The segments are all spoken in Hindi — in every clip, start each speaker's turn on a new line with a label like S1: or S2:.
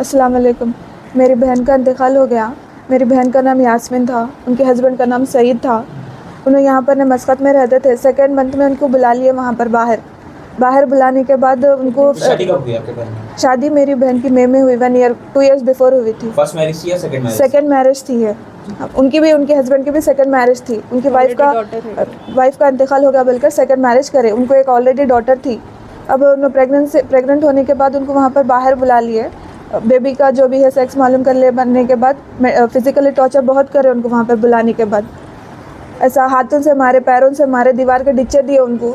S1: अस्सलाम वालेकुम। मेरी बहन का इंतकाल हो गया। मेरी बहन का नाम यास्मीन था, उनके हस्बैंड का नाम सईद था। उन्हें यहाँ पर मस्कत में रहते थे। सेकेंड मंथ में उनको बुला लिए वहाँ पर बाहर बुलाने के बाद उनको
S2: शादी कब हुई आपके बहन की?
S1: शादी मेरी बहन की मई में हुई, 2 years बिफोर हुई थी।
S2: फर्स्ट मैरिज थी या सेकंड मैरिज?
S1: सेकेंड मैरिज थी है उनकी भी, उनके हस्बैंड की भी सेकेंड मैरिज थी। उनकी वाइफ का इंतकाल हो गया बोलकर सेकेंड मैरिज करे। उनको एक ऑलरेडी डॉटर थी। अब उन्हें प्रेग्नेंट होने के बाद उनको वहाँ पर बाहर बुला लिए। बेबी का जो भी है सेक्स मालूम कर ले बनने के बाद फिजिकली टॉर्चर बहुत करे उनको वहाँ पर बुलाने के बाद। ऐसा हाथों से मारे, पैरों से मारे, दीवार के डिच्चे दिए उनको,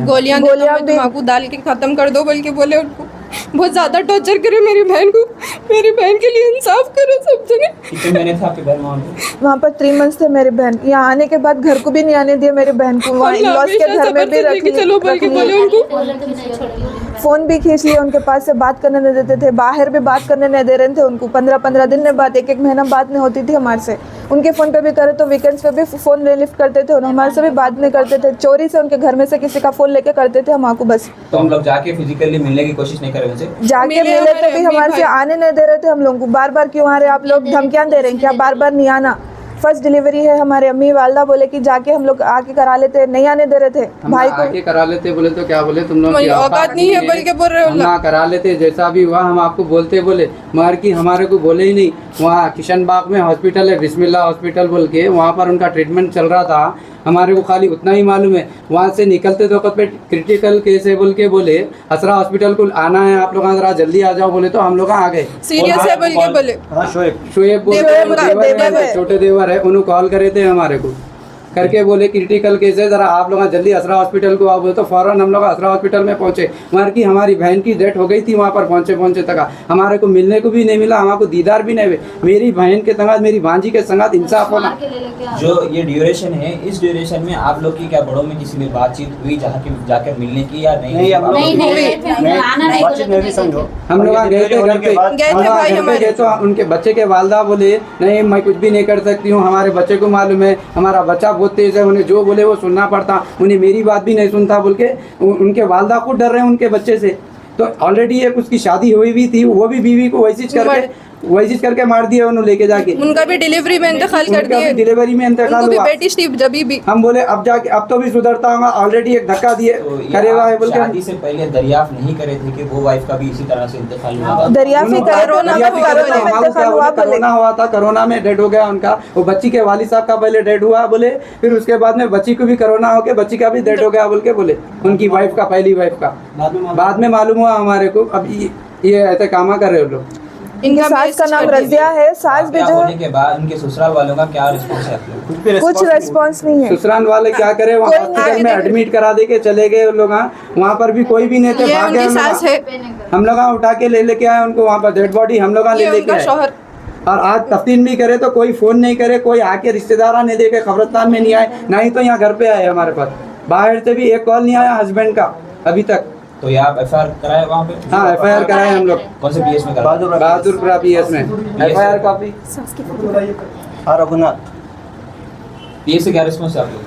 S3: गोलियां दिमाग डाल के ख़त्म कर दो बल्कि बोले उनको। बहुत ज़्यादा टॉर्चर करे मेरी बहन को। मेरी बहन के लिए इंसाफ करो सब जगह।
S2: कितने महीने था आपकी बहन वहाँ पे?
S1: वहाँ पर 3 months थे मेरी बहन। यहाँ आने के बाद घर को भी नहीं आने दिया मेरी बहन को। वहाँ इन-लॉज के घर में भी रख फ़ोन भी खींच लिया उनके पास से, बात करने नहीं देते थे। बाहर भी बात करने नहीं दे रहे थे उनको। 15-15 दिन में बात, 1-1 महीना बात नहीं होती थी हमारे से। उनके फ़ोन पे भी करे तो वीकेंड्स पे भी फ़ोन लिफ्ट करते थे। हमारे से भी बात नहीं करते थे। चोरी से उनके घर में से किसी का फ़ोन लेके करते थे हम आपको बस।
S2: तो हम लोग जाके फिजिकली मिलने की कोशिश नहीं करे उनसे?
S1: जाके मिले तो भी हमारे से आने नहीं दे रहे थे हम लोगों को। बार-बार क्यों आ रहे आप लोग, धमकियाँ दे रहे हैं क्या? बार-बार नहीं आना। फर्स्ट डिलीवरी है, हमारे अम्मी वालदा बोले कि जाके हम लोग आके करा लेते, नहीं आने दे रहे थे भाई को।
S4: आके करा लेते बोले तो क्या बोले तुम लोग की
S3: औकात नहीं है बल्कि बोल रहे हो
S4: ना करा लेते, जैसा भी हुआ हम आपको बोलते बोले, मगर कि हमारे को बोले ही नहीं। वहाँ किशन बाग में हॉस्पिटल है, बिस्मिल्लाह हॉस्पिटल बोल के, वहाँ पर उनका ट्रीटमेंट चल रहा था। हमारे को खाली उतना ही मालूम है। वहाँ से निकलते तो पे क्रिटिकल केस है बोल के बोले असरा हॉस्पिटल को आना है आप लोग, जरा जल्दी आ जाओ बोले तो हम लोग आ गए।
S3: सीरियस है बोल के बोले।
S4: शोएब छोटे देवर है, उन्होंने कॉल करे थे हमारे को करके बोले क्रिटिकल केस है, ज़रा आप लोग जल्दी असरा हॉस्पिटल को आओ बोले तो फ़ौरन हम लोग असरा हॉस्पिटल में पहुँचे। मगर की हमारी बहन की डेथ हो गई थी वहाँ पर पहुँचे तक हमारे को मिलने को भी नहीं मिला, हमारे दीदार भी नहीं हुए। मेरी बहन के संगत, मेरी भांजी के संगत इंसाफ होना।
S2: जो ये ड्यूरेशन है, इस ड्यूरेशन में आप लोग की क्या बड़ों में किसी में बातचीत हुई जाकर मिलने की या नहीं?
S4: हम लोग गए थे घर पे तो उनके बच्चे के वालदा बोले नहीं मैं कुछ भी नहीं कर सकती हूँ, हमारे बच्चे को मालूम है, हमारा बच्चा बहुत तेज है, उन्हें जो बोले वो सुनना पड़ता, उन्हें मेरी बात भी नहीं सुनता बोल के उनके वालदा को डर रहे हैं उनके बच्चे से। तो ऑलरेडी एक उसकी शादी हुई भी थी, वो भी बीवी को वैसी करके मार दिया उन्होंने लेके जाके।
S3: उनका भी डिलीवरी में इंतकाल कर दिया।
S4: डिलीवरी में इंतकाल हुआ।
S3: बेटी थी जब भी।
S4: हम बोले अब जाके अब तो भी सुधरता होगा, ऑलरेडी एक धक्का दिए करेगा है बोल के।
S2: शादी से पहले दरियाफ्त नहीं करे थे कि वो वाइफ का भी इसी तरह से इंतकाल हुआ?
S1: दरियाफ्त
S4: कोरोना हुआ था, कोरोना में डेड हो गया उनका। वो बच्ची के वालिद साहब का पहले डेड हुआ बोले, फिर उसके बाद में बच्ची को भी कोरोना हो गया, बच्ची का भी डेड हो गया बोल के बोले। उनकी वाइफ का, पहली वाइफ का बाद में मालूम हुआ हमारे को। अब ये ऐसे कामा कर रहे हो लोग।
S1: इनका सास का नाम रजिया है। सास भी जो
S2: होने के बाद उनके ससुराल वालों का क्या रिस्पॉन्स है?
S1: कुछ रिस्पॉन्स नहीं है।
S4: ससुराल वाले क्या करे, वहाँ हॉस्पिटल में एडमिट करा दे के चले गए लोग। वहाँ पर भी कोई भी नहीं थे, हम लोग उठा के लेके आए उनको वहाँ पर, डेड बॉडी हम लोग लेके आए। और आज तफ्तीन भी करे तो कोई फोन नहीं करे, कोई आके रिश्तेदार नहीं देखे, खबरस्तान में नहीं आए, ना ही तो यहाँ घर पे आए हमारे पास। बाहर से भी एक कॉल नहीं आया हस्बैंड का अभी तक।
S2: तो ये आप एफआईआर कराए वहाँ पे?
S4: हाँ एफआईआर कराए हम लोग।
S2: कौन से पीएस में कराए?
S4: बहादुरपुरा पीएस में एफआईआर कॉपी।
S2: रघुनाथ पीएस से क्या रिस्पॉन्स है आप लोग?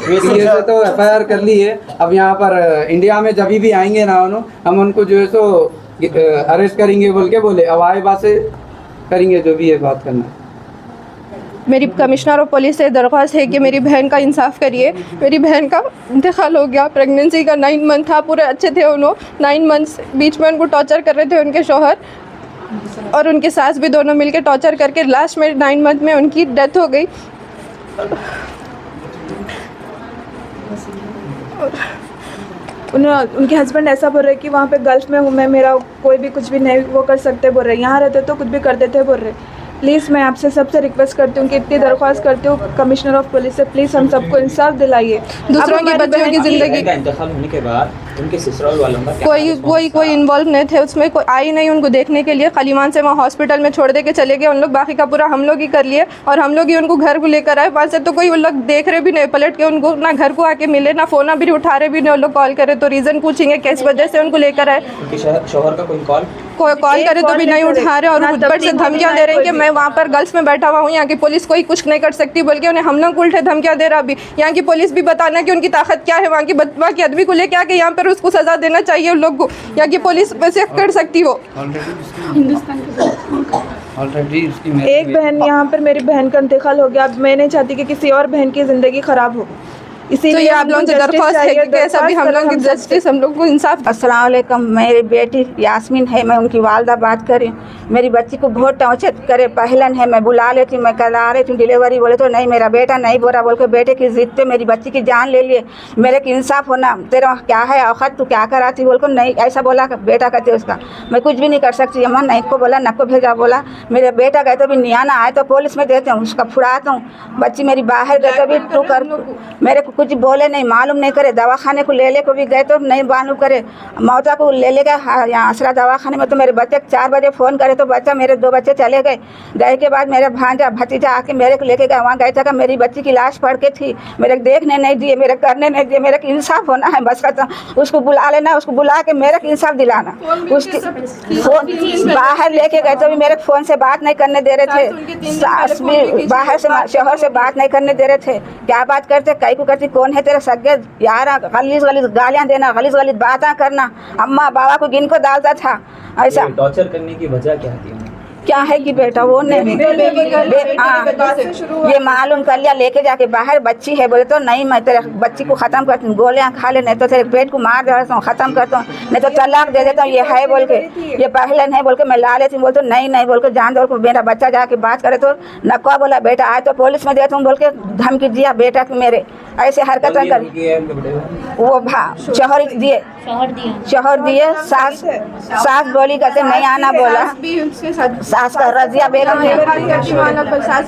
S4: पीएस से तो एफआईआर कर ली है। अब यहाँ पर इंडिया में जब भी आएंगे ना हम उनको जो है सो अरेस्ट करेंगे बोल के बोले। अब आए बात से करेंगे जो भी है बात करना।
S3: मेरी कमिश्नर ऑफ पुलिस से दरख्वास्त है कि मेरी बहन का इंसाफ करिए। मेरी बहन का इंतकाल हो गया, प्रेगनेंसी का 9 month था, पूरे अच्छे थे उन्होंने। 9 months बीच में उनको टॉर्चर कर रहे थे उनके शौहर और उनके सास भी, दोनों मिलकर टॉर्चर करके लास्ट में 9 month में उनकी डेथ हो गई।
S1: उनके हस्बैंड ऐसा बोल रहे कि वहाँ पे गल्फ में हूँ मैं, मेरा कोई भी कुछ भी नहीं वो कर सकते बोल रहे। यहाँ रहते तो कुछ भी कर देते बोल रहे। प्लीज़ मैं आपसे सबसे रिक्वेस्ट करती हूँ कि इतनी दरख्वास्त करती हूँ कमिश्नर ऑफ पुलिस से, प्लीज़ हम सबको इंसाफ दिलाइए।
S3: दूसरों की बच्चों की ज़िंदगी
S2: का इंतकाल होने के बाद उनके ससुराल वालों का
S3: कोई इन्वॉल्व नहीं थे उसमें, कोई आई नहीं उनको देखने के लिए। खलीमान से वहाँ हॉस्पिटल में छोड़ दे के चले गए उन लोग। बाकी का पूरा हम लोग ही कर लिए और हम लोग ही उनको घर को लेकर आए। वहाँ से तो कोई उन लोग देख रहे भी नहीं, पलट के उनको ना घर को आके मिले, ना फ़ोन भी उठा रहे भी नहीं। उन लोग कॉल करे तो रीज़न पूछेंगे किस वजह से उनको लेकर आए।
S2: शौहर का कोई
S3: कॉल करे तो भी नहीं उठा रहे और ऊपर से धमकियाँ दे रहे हैं कि मैं वहाँ पर गल्फ में बैठा हुआ हूँ, यहाँ की पुलिस कोई कुछ नहीं कर सकती बोल के उन्हें हम लोग उल्टे धमकियाँ दे रहा। अभी यहाँ की पुलिस भी बताना कि उनकी ताकत क्या है, वहाँ की आदमी को लेके आके यहाँ पर पर उसको सज़ा देना चाहिए उन लोग को, या कि पुलिस वैसे कर सकती हो।
S4: ऑलरेडी उसकी
S1: एक बहन, यहाँ पर मेरी बहन का इंतकाल हो गया। अब मैं नहीं चाहती कि किसी और बहन की ज़िंदगी ख़राब हो,
S3: तो
S1: इसीलिए
S3: ये आप लोगों से दरख्वास्त है कि कैसा भी हम लोग की जस्टिस, हम लोग को इंसाफ।
S5: अस्सलाम वालेकुम, मेरी बेटी यास्मीन है, मैं उनकी वालदा बात कर रही हूँ। मेरी बच्ची को बहुत टॉर्चर करे, पहलन है, मैं बुला लेती हूँ, मैं कल आ रही थी डिलीवरी, बोले तो नहीं मेरा बेटा नहीं बोला, बोल के बेटे की जिद पे मेरी बच्ची की जान ले लिए। मेरे को इंसाफ होना, तेरा क्या है औखत, तू क्या कराती, बोल को नहीं ऐसा बोला बेटा कहते उसका, मैं कुछ भी नहीं कर सकती अम्मा, नहीं को बोला नको भेजा, बोला मेरे बेटा गए तो भी नियाना आए तो पुलिस में देते हूँ, उसका फुड़ाता हूँ। बच्ची मेरी बाहर गए तो भी तू कर, मेरे को कुछ बोले नहीं, मालूम नहीं करे। दवाखाने को ले को भी गए तो नहीं मालूम करे। मौता को ले गए यहाँ आसरा दवाखाने में, तो मेरे बच्चे 4 बजे फ़ोन करे तो बच्चा, मेरे 2 बच्चे चले गए। गए के बाद मेरे भांजा भतीजा आके मेरे को लेके गए, वहाँ गए था मेरी बच्ची की लाश पड़ के थी, मेरे देखने नहीं दिए, मेरे करने नहीं दिए। मेरे को इंसाफ होना है बस, खत्म। उसको बुला लेना, उसको बुला के मेरे को इंसाफ दिलाना। उसकी फ़ोन बाहर लेके गए तो भी मेरे फ़ोन से बात नहीं करने दे रहे थे, सास भी बाहर से शोहर से बात नहीं करने दे रहे थे। क्या बात करते, कई को करती, कौन है तेरे सगे यार, गलीज गलीज गालियाँ देना, गलीज गलीज बातें करना, अम्मा बाबा को गिन को डालता था ऐसा।
S2: टॉर्चर करने की वजह क्या थी?
S5: क्या है कि बेटा वो नहीं ये मालूम कर लिया, लेके जाके बाहर बच्ची है, बोले तो नहीं मैं तेरे बच्ची को ख़त्म करती हूँ, गोलियाँ खा ले, नहीं तो तेरे पेट को मार देता हूँ, ख़त्म करता हूँ, नहीं तो तलाक दे देता हूँ, ये है बोल के, ये पहले नहीं बोल के मैं ला लेती हूँ, बोल तो नहीं नहीं बोल के जान दो, मेरा बच्चा जाके बात करे तो नक्का बोला बेटा आए तो पुलिस में देता हूँ बोल के धमकी दिया बेटा को, मेरे ऐसे हरकतें कर वो शोहर दिए, शोहर दिए, सास बोली कहते नहीं आना बोला, सास का रजिया बेगम है।